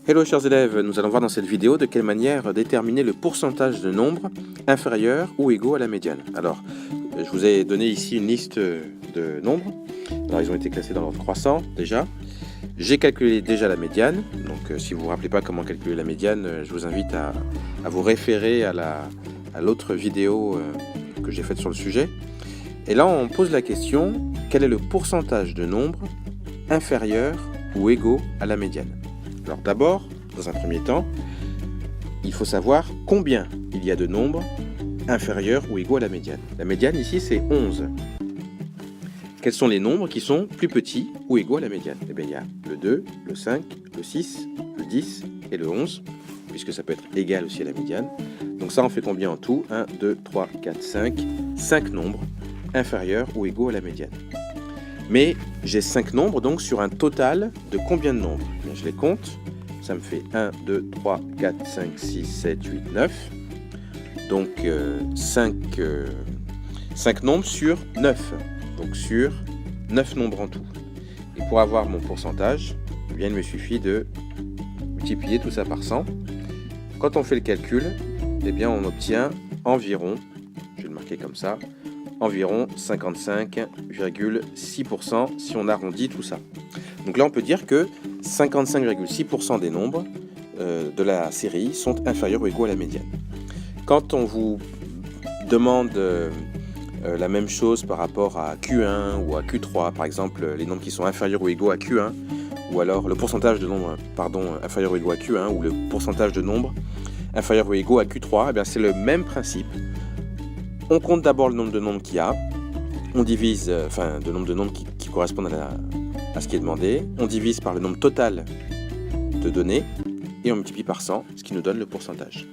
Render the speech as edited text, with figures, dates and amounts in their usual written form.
Hello chers élèves, nous allons voir dans cette vidéo de quelle manière déterminer le pourcentage de nombres inférieurs ou égaux à la médiane. Alors, je vous ai donné ici une liste de nombres. Alors, ils ont été classés dans l'ordre croissant déjà. J'ai calculé déjà la médiane, donc si vous ne vous rappelez pas comment calculer la médiane, je vous invite à vous référer à l'autre vidéo que j'ai faite sur le sujet. Et là, on pose la question, quel est le pourcentage de nombres inférieurs ou égaux à la médiane? Alors d'abord, dans un premier temps, il faut savoir combien il y a de nombres inférieurs ou égaux à la médiane. La médiane ici, c'est 11. Quels sont les nombres qui sont plus petits ou égaux à la médiane? Eh bien, il y a le 2, le 5, le 6, le 10 et le 11, puisque ça peut être égal aussi à la médiane. Donc ça, on fait combien en tout? 1, 2, 3, 4, 5. 5 nombres inférieurs ou égaux à la médiane. Mais j'ai 5 nombres, donc sur un total de combien de nombres? Bien, je les compte. Ça me fait 1, 2, 3, 4, 5, 6, 7, 8, 9. Donc 5 nombres sur 9. Donc sur 9 nombres en tout. Et pour avoir mon pourcentage, eh bien, il me suffit de multiplier tout ça par 100. Quand on fait le calcul, eh bien, on obtient environ, je vais le marquer comme ça, environ 55,6% si on arrondit tout ça. Donc là, on peut dire que 55,6% des nombres de la série sont inférieurs ou égaux à la médiane. Quand on vous demande la même chose par rapport à Q1 ou à Q3, par exemple, les nombres qui sont inférieurs ou égaux à Q1, ou alors le pourcentage de nombres inférieurs ou égaux à Q1, ou le pourcentage de nombres inférieurs ou égaux à Q3, eh bien, c'est le même principe. On compte d'abord le nombre de nombres qu'il y a, on divise, le nombre de nombres qui correspondent à ce qui est demandé, on divise par le nombre total de données et on multiplie par 100, ce qui nous donne le pourcentage.